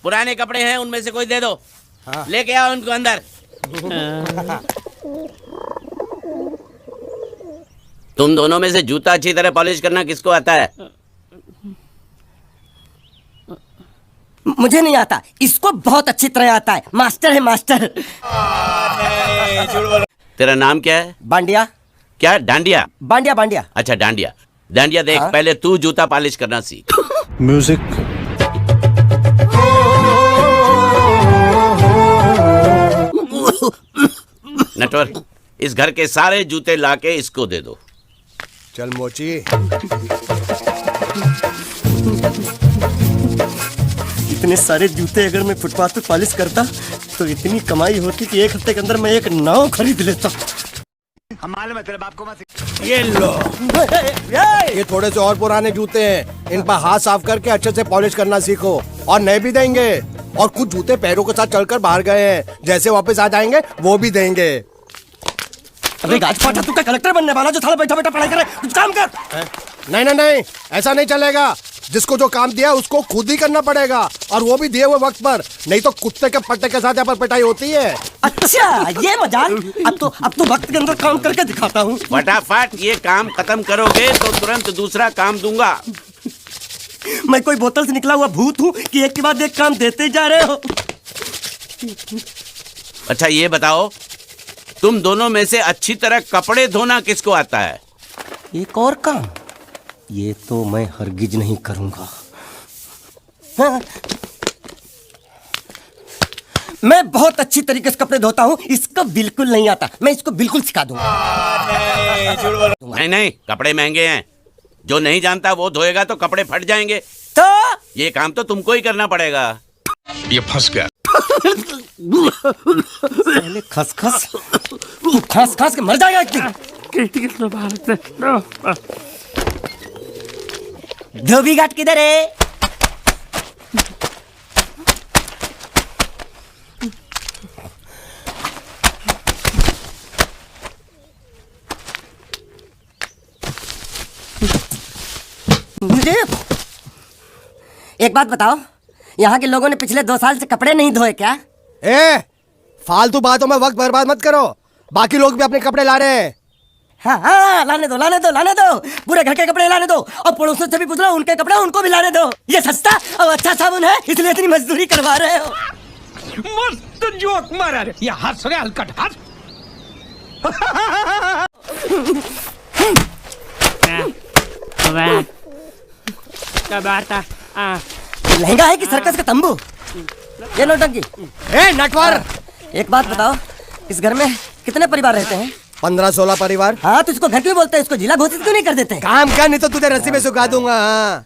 पुराने कपड़े हैं उनमें से कोई दे दो। हाँ। लेके आओ उनको अंदर। तुम दोनों में से जूता अच्छी तरह पॉलिश करना किसको आता है? मुझे नहीं आता, इसको बहुत अच्छी तरह आता है। मास्टर है मास्टर। तेरा नाम क्या है? बांडिया। क्या? डांडिया? बांडिया बांडिया। अच्छा डांडिया। डांडिया देख, हाँ? पहले तू जूता पॉलिश करना सीख। म्यूजिक। नटवर, इस घर के सारे जूते लाके इसको दे दो। चल मोची। इतने सारे जूते अगर मैं फुटपाथ पे पॉलिश करता तो इतनी कमाई होती कि एक हफ्ते के अंदर मैं एक नाव खरीद लेता। हमारे तेरे बाप को मत। ये लो, ये थोड़े से और पुराने जूते हैं, इन पर हाथ साफ करके अच्छे से पॉलिश करना सीखो। और नए भी देंगे, और कुछ जूते पैरों के साथ चलकर बाहर गए हैं, जैसे वापस आ जाएंगे वो भी देंगे। अबे गाजपाटा, तू क्या कलेक्टर बनने वाला जो साला बैठा बैठा पढ़ाई करे? कुछ काम कर। नहीं नहीं नहीं, ऐसा नहीं चलेगा। जिसको जो काम दिया उसको खुद ही करना पड़ेगा, और वो भी दिए हुए वक्त पर, नहीं तो कुत्ते के पट्टे के साथ यहाँ पर पिटाई होती है। अच्छा ये मजाक। अब तो वक्त के अंदर काम करके दिखाता हूँ। फटाफट ये काम खत्म करोगे तो तुरंत दूसरा काम दूंगा। मैं कोई बोतल से निकला हुआ भूत हूँ कि एक के बाद एक काम देते जा रहे हो? अच्छा ये बताओ, तुम दोनों में से अच्छी तरह कपड़े धोना किसको आता है? एक और काम, ये तो मैं हरगिज नहीं करूंगा। हाँ। मैं बहुत अच्छी तरीके से कपड़े धोता हूँ, इसको बिल्कुल नहीं आता। मैं इसको बिल्कुल सिखा दूंगा। नहीं नहीं, कपड़े महंगे हैं, जो नहीं जानता वो धोएगा तो कपड़े फट जाएंगे। तो ये काम तो तुमको ही करना पड़ेगा। ये फंस गया। पहले खसखस, तू खस खस के मर जाएगा एक दिन। धोबी घाट किधर है? मुझे एक बात बताओ, यहाँ के लोगों ने पिछले 2 साल से कपड़े नहीं धोए क्या? फालतू बातों में वक्त बर्बाद मत करो, बाकी लोग भी अपने कपड़े ला रहे हैं। हाँ, लाने दो लाने दो लाने दो। पूरे घर के कपड़े लाने दो, और पड़ोसियों से भी पूछ लो, उनके कपड़े उनको भी लाने दो। ये सस्ता और अच्छा साबुन है, इसलिए इतनी मजदूरी करवा रहे हो। मस्त जोक मारा रे। ये हंस रहे हलकट हंस। लहंगा है कि सर्कस का तंबू? ये नौटंकी। नटवर, एक बात बताओ, इस घर में कितने परिवार रहते हैं? 15-16 परिवार। हाँ, तो इसको घर क्यों बोलते हैं? इसको जिला घोषित क्यों नहीं कर देते? काम कर, नहीं तो तुझे रस्सी में सुखा दूंगा।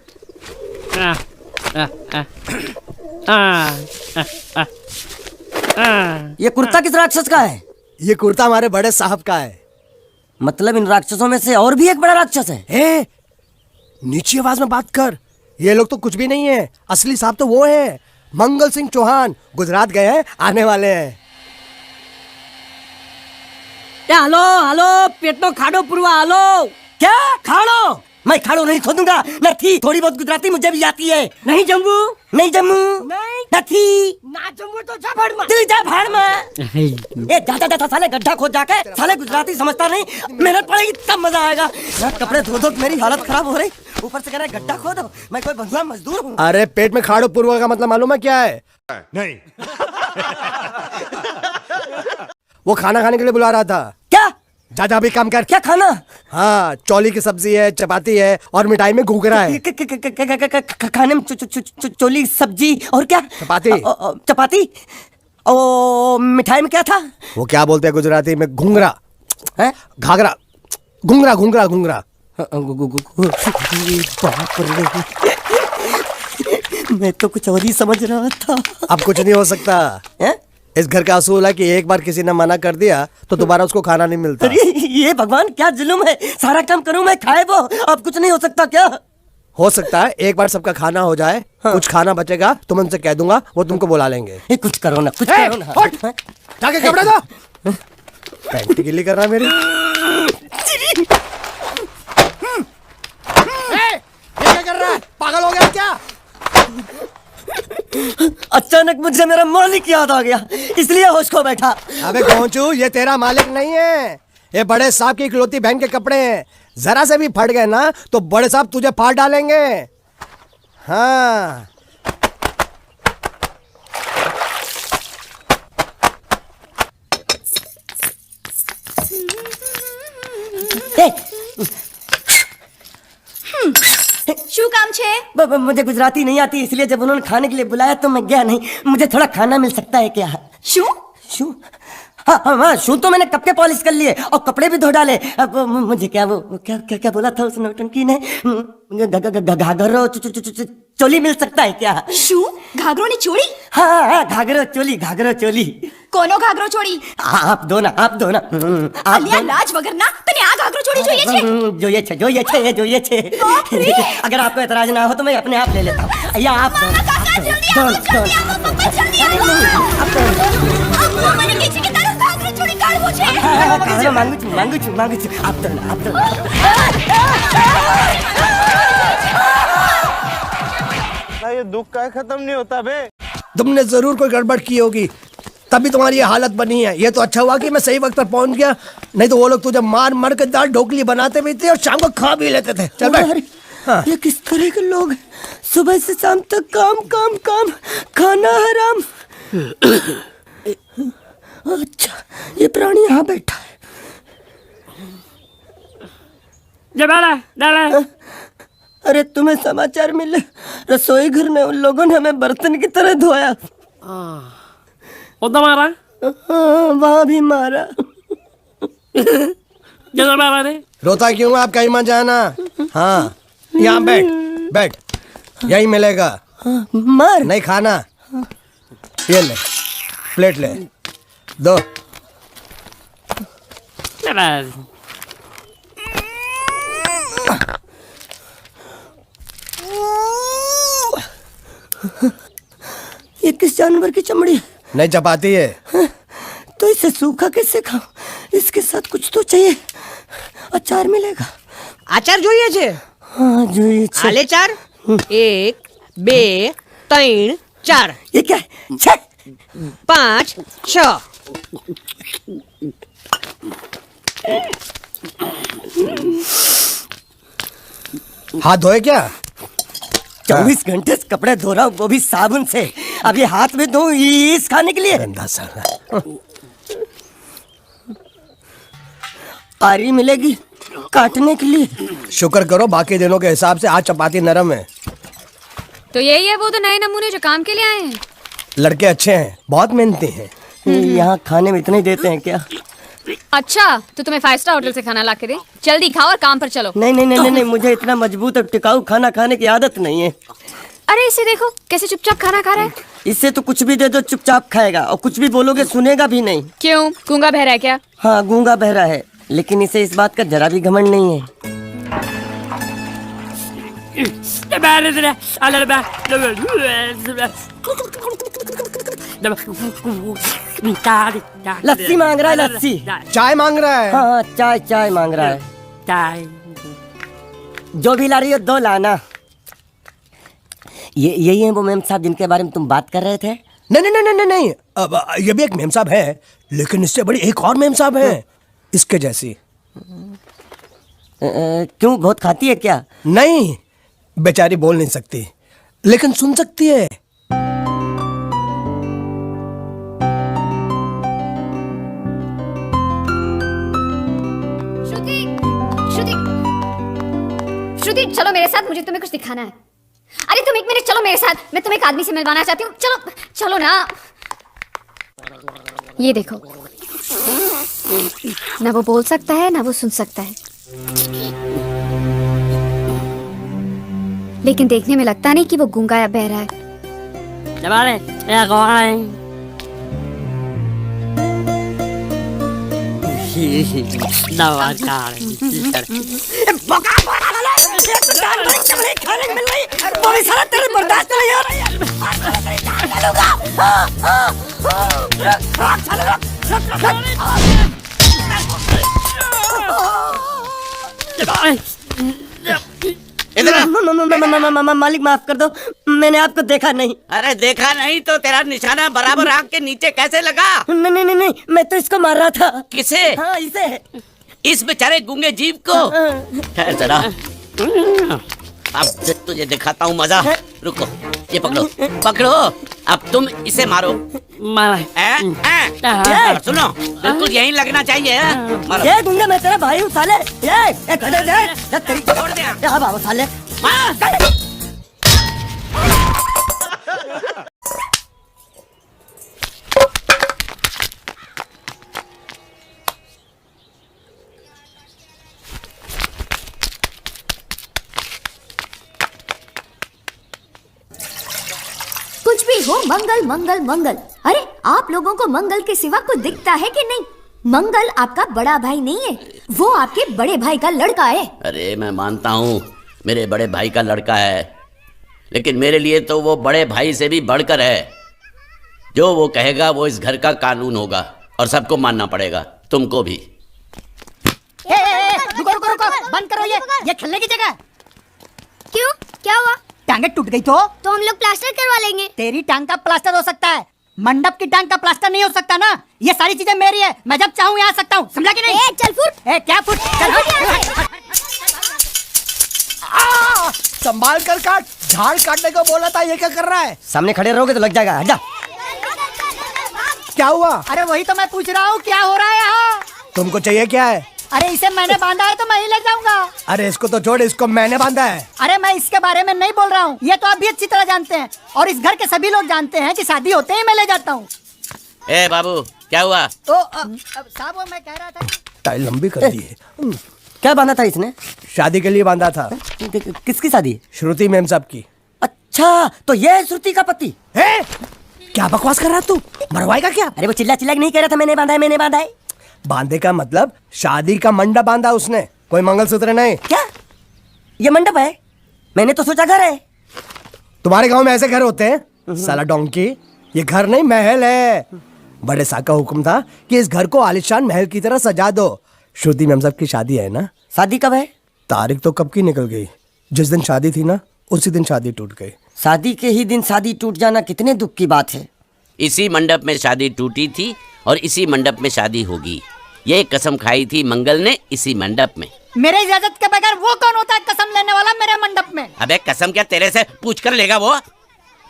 ये कुर्ता किस राक्षस का है? ये कुर्ता हमारे बड़े साहब का है। मतलब इन राक्षसों में से और भी एक बड़ा राक्षस है? नीची आवाज में बात कर, ये लोग तो कुछ भी नहीं है। असली साहब तो वो है, मंगल सिंह चौहान। गुजरात गए हैं, आने वाले हैं। हेलो हेलो, पेटो खाड़ो पुरवा। हेलो, क्या खाड़ो? मैं खाड़ो नहीं खोदूंगा। नहीं, थोड़ी बहुत गुजराती मुझे भी आती है। नहीं जम्मू, नहीं जम्मू, नहीं ना जम्मू तो जा भाड़ में। तू जा भाड़ में। ए जा साले, गड्ढा खोद जाके। साले गुजराती समझता नहीं, मेहनत पड़ेगी तब मजा आएगा। कपड़े धो धो मेरी हालत खराब हो रही, ऊपर से कह रहा है गड्ढा खोदो। मैं कोई बंधुआ मजदूर हूँ? अरे पेट में खाड़ो पुरवा का मतलब मालूम है क्या है? नहीं। वो खाना खाने के लिए बुला रहा था। क्या? जा भी काम कर। क्या खाना? हाँ, चौली की सब्जी है, चपाती है, और मिठाई में घूघरा है। खाने में चोली सब्जी और क्या? चपाती। चपाती। ओ मिठाई में क्या था? वो क्या बोलते हैं गुजराती में? घूंघरा है? घाघरा। घूंघरा घूंघरा घूंघरा। बाप रे, मैं तो कुछ और ही समझ रहा था। अब कुछ नहीं हो सकता है? इस घर का असूल है कि एक बार किसी ने मना कर दिया तो दोबारा उसको खाना नहीं मिलता। अरे ये भगवान, क्या जुल्म है। सारा काम करूं मैं, खाए वो। अब कुछ नहीं हो सकता क्या? हो सकता है एक बार सबका खाना हो जाए। हाँ। कुछ खाना बचेगा तो मैं उनसे कह दूंगा, वो तुमको बुला लेंगे। कुछ करो ना, कुछ करो ना। जाके कपड़े दो। पैंट गिल्ली कर रहा है मेरी। ये क्या कर रहा है? पागल हो गया क्या? अचानक मुझे मेरा मालिक याद आ गया, इसलिए होश खो बैठा। अबे गोंचू, ये तेरा मालिक नहीं है, ये बड़े साहब की इकलौती बहन के कपड़े हैं। जरा से भी फट गए ना तो बड़े साहब तुझे फाड़ डालेंगे। हाँ, શું કામ છે? मुझे गुजराती नहीं आती, इसलिए जब उन्होंने खाने के लिए बुलाया तो मैं गया नहीं। मुझे थोड़ा खाना मिल सकता है क्या? શું? शू? हाँ हाँ हाँ, शू तो मैंने कब के पॉलिश कर लिए और कपड़े भी धो डाले। अब मुझे क्या वो क्या क्या क्या बोला था उस नौटंकी ने? घाघरो चोली मिल सकता है क्या? શું? ઘાઘરોની ચોળી? हाँ हाँ, घाघरो चोली, घाघरो चोली। કોનો ઘાઘરો ચોળી? आप दो ना, आप दो ना। आप અલ્યા दो। લાજ વગરના તને આ ઘાઘરો ચોળી જોઈએ છે? જોઈએ છે। बाप रे! अगर आपको एतराज ना हो तो मैं अपने आप ले लेता हूँ। या आप दो। કાકા જલ્દી આવો, જલ્દી આવો, પપ્પા જલ્દી આવો. અમ્મા મને કહે છે કે તારો ઘાઘરો ચોળી કાઢવો છે. मांगू छू। आप दो ना, आप दो ना। ये दुख का खत्म नहीं होता बे। तुमने जरूर कोई गड़बड़ की होगी, तभी तुम्हारी ये हालत बनी है। ये तो अच्छा हुआ कि मैं सही वक्त पर पहुंच गया, नहीं तो वो लोग तुझे मार के दाल ढोकली बनाते भी थे और शाम को खा भी लेते थे। चल बैठ। हाँ। ये किस तरह के लोग हैं? सुबह से शाम तक काम, खाना हराम। अच्छा, ये प्राणी यहाँ बैठा है। अरे तुम्हें समाचार मिले? रसोई घर में उन लोगों ने हमें बर्तन की तरह धोया। मारा वहाँ भी मारा। रोता क्यों? आप कहीं मत जाना। हाँ, यहाँ बैठ, यही मिलेगा। मार नहीं खाना, ये ले, प्लेट ले, दो। ये किस जानवर की चमड़ी? नहीं चपाती है। तो इसे सूखा कैसे खाऊं? इसके साथ कुछ तो चाहिए। अचार मिलेगा? આચાર જોઈએ છે? हाँ જોઈએ છે। આલે ચાર 1 2 3 4 ये क्या है? छे! 5 6 हाथ धोए क्या? 24 घंटे से कपड़े धो रहा हूँ, वो भी साबुन से। अब ये हाथ में धो इस खाने के लिए? गंदा साला। आरी मिलेगी काटने के लिए? शुक्र करो बाकी दिनों के हिसाब से आज चपाती नरम है। તો यही है वो तो नए नमूने जो काम के लिए आए हैं. लड़के अच्छे हैं, बहुत मेहनती हैं। यहाँ खाने में इतने देते हैं क्या? अच्छा तो तुम्हें 5 स्टार होटल से खाना ला के दे. जल्दी खाओ और काम पर चलो. नहीं, मुझे इतना मजबूत और टिकाऊ खाना खाने की आदत नहीं है। अरे इसे देखो कैसे चुपचाप खाना खा रहा है. इससे तो कुछ भी दे दो चुपचाप खाएगा, और कुछ भी बोलोगे सुनेगा भी नहीं। क्यों, गूंगा बहरा है क्या? हाँ गूंगा बहरा है, लेकिन इसे इस बात का जरा भी घमंड नहीं है। लस्सी मांग रहा है, लस्सी। चाय मांग रहा है। हाँ चाय मांग रहा है। जो भी ला रही हो 2 लाना। यही है वो मेम साहब जिनके बारे में तुम बात कर रहे थे? नहीं। अब ये भी एक मेम साहब है, लेकिन इससे बड़ी एक और मेम साहब है, इसके जैसी। क्यों, बहुत खाती है क्या? नहीं, बेचारी बोल नहीं सकती, लेकिन सुन सकती है। श्रुति चलो मेरे साथ, मुझे तुम्हें कुछ दिखाना है. अरे तुम 1 मिनट चलो मेरे साथ, मैं तुम्हें एक आदमी से मिलवाना चाहती हूँ. चलो ना. ये देखो, ना वो बोल सकता है ना वो सुन सकता है, लेकिन देखने में लगता नहीं कि वो गूंगा या बहरा है. इधर आ। मालिक माफ कर दो, मैंने आपको देखा नहीं। अरे देखा नहीं तो तेरा निशाना बराबर आँख के नीचे कैसे लगा? नहीं नहीं नहीं, मैं तो इसको मार रहा था। किसे? हाँ इसे। इस बेचारे गूंगे जीव को? ठहर जरा, अब तुझे दिखाता हूँ मजा। रुको, ये पकड़ो पकड़ो, अब तुम इसे मारो। सुनो, बिल्कुल यहीं लगना चाहिए। मारो। ये गूंगा, मैं तेरा भाई हूँ साले। ये खड़े जा, तेरी छोड़ दे। हाँ बाबा साले। कुछ भी हो, मंगल मंगल मंगल। अरे आप लोगों को मंगल के सिवा कुछ दिखता है कि नहीं? मंगल आपका बड़ा भाई नहीं है, वो आपके बड़े भाई का लड़का है। अरे मैं मानता हूँ मेरे बड़े भाई का लड़का है, लेकिन मेरे लिए तो वो बड़े भाई से भी बढ़कर है। जो वो कहेगा वो इस घर का कानून होगा और सबको मानना पड़ेगा, तुमको भी। रुको रुको रुको, बंद करो ये खेलने की जगह। क्यों, क्या हुआ? टांगे टूट गई तो हम लोग प्लास्टर करवा लेंगे। तेरी टांग का प्लास्टर हो सकता है, मंडप की टांग का प्लास्टर नहीं हो सकता ना। ये सारी चीजें मेरी है, मैं जब चाहूँ यहाँ आ सकता हूँ, समझा कि नहीं? चल फुट। क्या फुट? चल हट। संभाल कर काट, झाड़ काटने को बोला था, ये क्या कर रहा है? सामने खड़े रहोगे तो लग जाएगा, हट जा। क्या हुआ? अरे वही तो मैं पूछ रहा हूँ, क्या हो रहा है यहाँ? तुमको चाहिए क्या है? अरे इसे मैंने बांधा है तो मैं ही ले जाऊंगा। अरे इसको तो छोड़, इसको मैंने बांधा है। अरे मैं इसके बारे में नहीं बोल रहा हूँ, ये तो आप भी अच्छी तरह जानते हैं और इस घर के सभी लोग जानते हैं कि शादी होते ही मैं ले जाता हूँ। ए बाबू, क्या हुआ? तो साहब वो मैं कह रहा था, टाइल लंबी कर दी है। क्या बांधा था इसने? शादी के लिए बांधा था। किसकी शादी? श्रुति मैम साहब की। अच्छा, तो ये है श्रुति का पति? है? क्या बकवास कर रहा तू? मरवाएगा क्या? अरे वो चिल्ला चिल्ला के नहीं कह रहा था मैंने बांधा है, मैंने बांधा है। बांधे का मतलब शादी का मंडप बांधा उसने, कोई मंगलसूत्र नहीं। क्या ये मंडप है? मैंने तो सोचा घर है। तुम्हारे गांव में ऐसे घर होते हैं साला डोंकी? ये घर नहीं, महल है। बड़े साहब का हुक्म था कि इस घर को आलिशान महल की तरह सजा दो। श्रुति मैम साहब की शादी है ना? शादी कब है? तारीख तो कब की निकल गई, जिस दिन शादी थी ना उसी दिन शादी टूट गई। शादी के ही दिन शादी टूट जाना कितने दुख की बात है। इसी मंडप में शादी टूटी थी और इसी मंडप में शादी होगी, ये कसम खाई थी मंगल ने इसी मंडप में। मेरे इजाजत के बगैर वो कौन होता है कसम लेने वाला मेरे मंडप में? अबे कसम क्या तेरे से पूछ कर लेगा वो?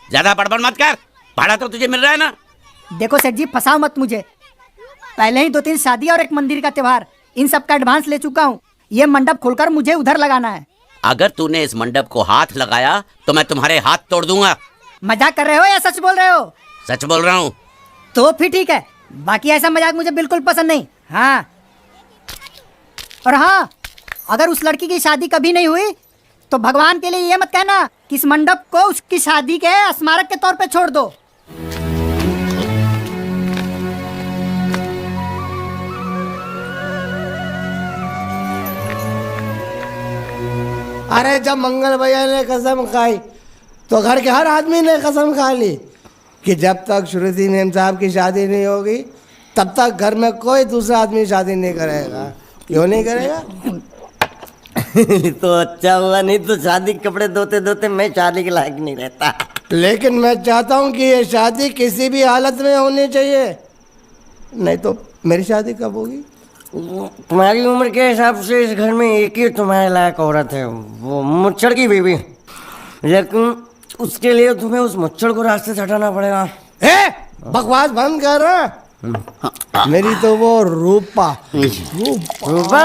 ज्यादा बड़बड़ मत कर, भाड़ा तो तुझे मिल रहा है ना। देखो सेठ जी, फंसाओ मत मुझे। पहले ही 2-3 शादी और एक मंदिर का त्योहार, इन सब का एडवांस ले चुका हूँ। ये मंडप खोलकर मुझे उधर लगाना है। अगर तूने इस मंडप को हाथ लगाया तो मैं तुम्हारे हाथ तोड़ दूंगा। मजाक कर रहे हो या सच बोल रहे हो? सच बोल रहा हूँ। तो फिर ठीक है, बाकी ऐसा मजाक मुझे बिल्कुल पसंद नहीं। हाँ, और हाँ, अगर उस लड़की की शादी कभी नहीं हुई तो भगवान के लिए ये मत कहना कि इस मंडप को उसकी शादी के स्मारक के तौर पे छोड़ दो। अरे जब मंगल भैया ने कसम खाई तो घर के हर आदमी ने कसम खा ली कि जब तक श्रुति मैम साहब की शादी नहीं होगी तब तक घर में कोई दूसरा आदमी शादी नहीं करेगा। क्यों नहीं करेगा? तो अच्छा हुआ, नहीं तो शादी के कपड़े धोते धोते मैं शादी के लायक नहीं रहता। लेकिन मैं चाहता हूँ कि ये शादी किसी भी हालत में होनी चाहिए, नहीं तो मेरी शादी कब होगी? तुम्हारी उम्र के हिसाब से इस घर में एक ही तुम्हारे लायक औरत है, वो मुच्छड़ की बीवी। लेकिन उसके लिए तुम्हें उस मुच्छड़ को रास्ते से हटाना पड़ेगा। बकवास बंद कर। मेरी तो वो रूपा। रूपा?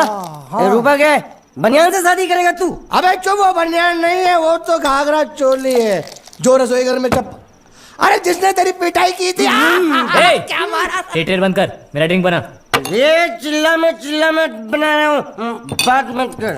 रूपा क्या है? बनियान से शादी करेगा तू? अबे चुप, वो बनियान नहीं है, वो तो घाघरा चोली है जो रसोई घर में चप। अरे जिसने तेरी पिटाई की थी। क्या मारा? थिएटर बंद कर, मेरा ड्रिंक बना। ये चिल्ला में बना रहा हूँ, बात मत कर।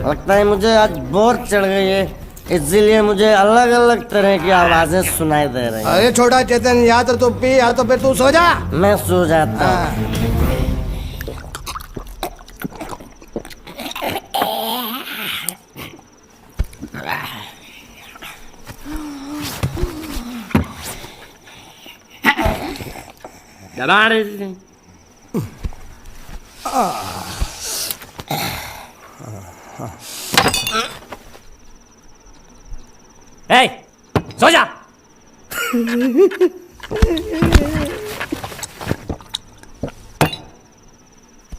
लगता है मुझे आज बोर चढ़ गई है, इसीलिए मुझे अलग अलग तरह की आवाजें सुनाई दे रही हैं। अरे छोटा चेतन, या तो तू पी या तो फिर तू सो जा। मैं सो जाता हूँ। ए, सो जा।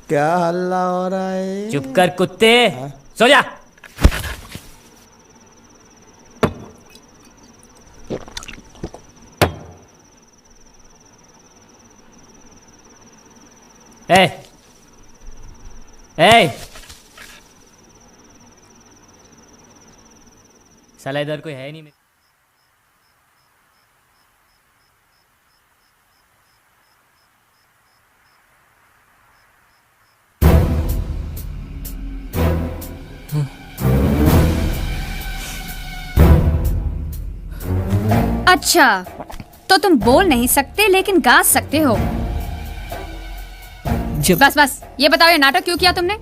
क्या हल्ला हो रहा है? चुप कर कुत्ते, सो जा। ए, ए, साला इधर कोई है नहीं। अच्छा, तो तुम बोल नहीं सकते लेकिन गा सकते हो। बस बस, ये बताओ ये नाटक क्यों किया तुमने?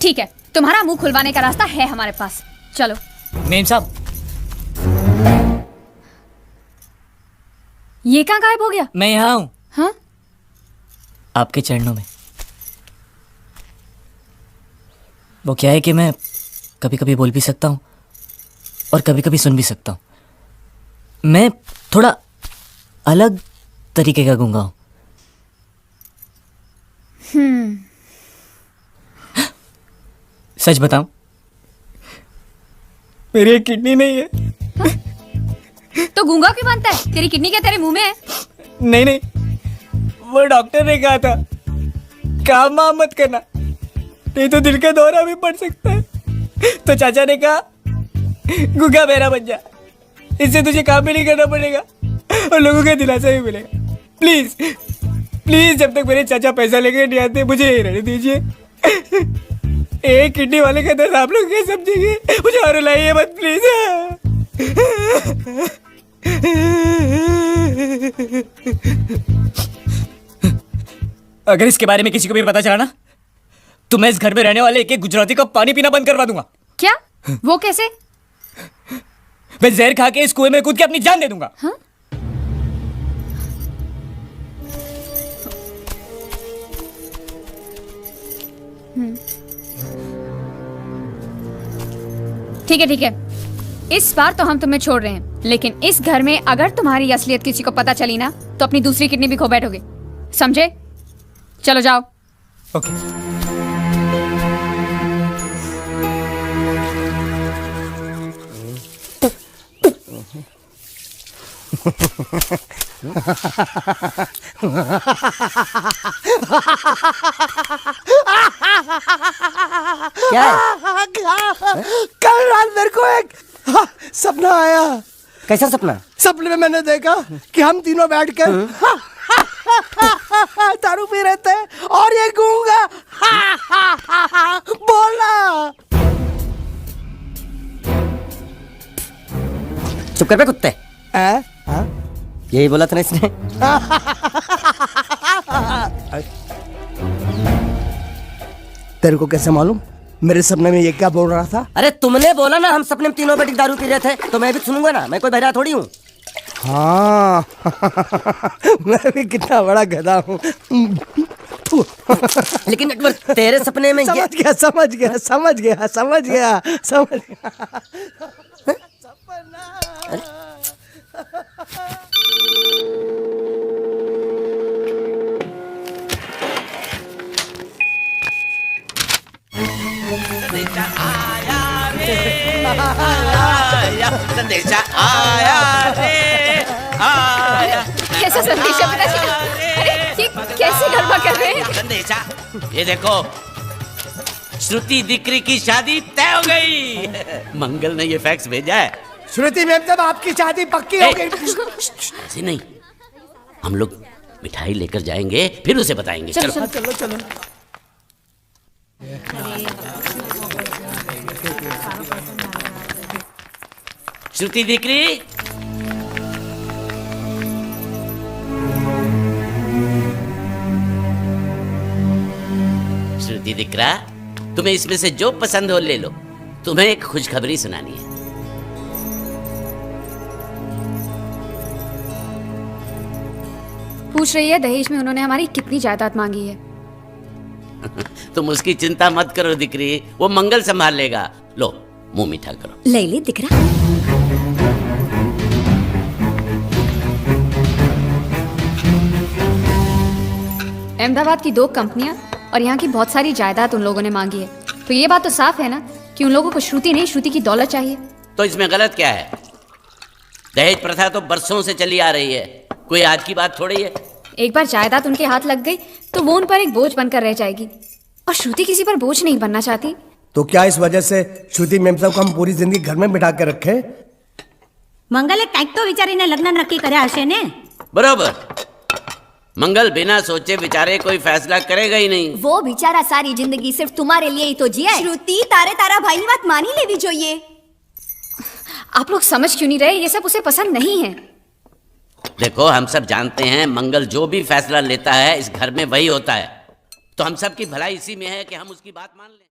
ठीक है, तुम्हारा मुंह खुलवाने का रास्ता है हमारे पास। चलो। मेम साहब, ये कहाँ गायब हो गया? मैं यहाँ हूँ। हाँ? आपके चरणों में। वो क्या है कि मैं कभी कभी बोल भी सकता हूँ और कभी कभी सुन भी सकता हूँ। मैं थोड़ा अलग तरीके का गूंगा हूँ। सच बताऊं, मेरी एक किडनी नहीं है। तो गूंगा क्यों बनता है? तेरी किडनी क्या तेरे मुंह में है? नहीं नहीं, वो डॉक्टर ने कहा था काम वाम मत करना, नहीं तो दिल का दौरा भी पड़ सकता है। तो चाचा ने कहा गूंगा बहरा बन जा, इससे तुझे काम भी नहीं करना पड़ेगा और लोगों का दिलासा भी मिलेगा। प्लीज प्लीज, जब तक मेरे चाचा पैसा लेके नहीं आते मुझे यही रहने दीजिए। एक किडनी वाले का दर्द आप लोग क्या समझेंगे? मुझे और रुलाइए मत प्लीज। अगर इसके बारे में किसी को भी पता चला ना, तो मैं इस घर में रहने वाले एक एक गुजराती का पानी पीना बंद करवा दूंगा। क्या? वो कैसे? मैं जहर खा के इस कुएं में कूद के अपनी जान दे दूंगा। हाँ? ठीक है, इस बार तो हम तुम्हें छोड़ रहे हैं, लेकिन इस घर में अगर तुम्हारी असलियत किसी को पता चली ना, तो अपनी दूसरी किडनी भी खो बैठोगे, समझे? चलो जाओ। ओके। क्या है? कल रात मेरे को एक सपना आया। कैसा सपना? सपने में मैंने देखा कि हम तीनों बैठ कर दारू पी रहे थे और ये गूंगा बोला। चुप कर बे कुत्ते। यही बोला था ना इसने। तेरे को कैसे मालूम मेरे सपने में ये क्या बोल रहा था? अरे तुमने बोला ना हम सपने में तीनों बैठ के दारू पी रहे थे, तो मैं भी सुनूंगा ना। मैं कोई बहरा थोड़ी हूँ। हाँ मैं भी कितना बड़ा गधा हूँ। लेकिन नटवर, तेरे सपने में ये समझ गया। संदेशा आया रे, आया। कैसा संदेशा पिताजी? अरे ये कैसे गड़बड़ कर रहे हैं? संदेशा, ये देखो, श्रुति दिक्री की शादी तय हो गई। मंगल ने ये फैक्स भेजा है। श्रुति मैम, जब आपकी शादी पक्की हो गई। ऐसे नहीं, हम लोग मिठाई लेकर जाएंगे, फिर उसे बताएंगे। चलो। श्रुति दिक्री, श्रुति दिक्रा, तुम्हें इसमें से जो पसंद हो ले लो। तुम्हें एक खुशखबरी सुनानी है। पूछ रही है दहेज में उन्होंने हमारी कितनी जायदाद मांगी है। तुम उसकी चिंता मत करो दिकरी, वो मंगल संभाल लेगा। लो मुंह मीठा करो। ले ले दिख रहा। अहमदाबाद की 2 कंपनियां और यहाँ की बहुत सारी जायदाद उन लोगों ने मांगी है, तो ये बात तो साफ है ना कि उन लोगों को श्रुति नहीं, श्रुति की दौलत चाहिए। तो इसमें गलत क्या है? दहेज प्रथा तो बरसों से चली आ रही है, कोई आज की बात थोड़ी है। एक बार जायदाद उनके हाथ लग गई तो वो उन पर एक बोझ बनकर रह जाएगी, और श्रुति किसी पर बोझ नहीं बनना चाहती। तो क्या इस वजह से श्रुति मैम साहब को हम पूरी जिंदगी घर में बिठा के रखे? મંગલે કાંઈક તો વિચારીને લગ્ન નક્કી કર્યા હશે ને? बराबर। मंगल बिना सोचे विचारे कोई फैसला करेगा ही नहीं। वो बेचारा सारी जिंदगी सिर्फ तुम्हारे लिए ही तो जिया। श्रुति तारे तारा भाई ની વાત માની લેવી જોઈએ। आप लोग समझ क्यों नहीं रहे? ये सब उसे पसंद नहीं है। देखो हम सब जानते हैं मंगल जो भी फैसला लेता है इस घर में वही होता है, तो हम सब की भलाई इसी में है कि हम उसकी बात मान लें।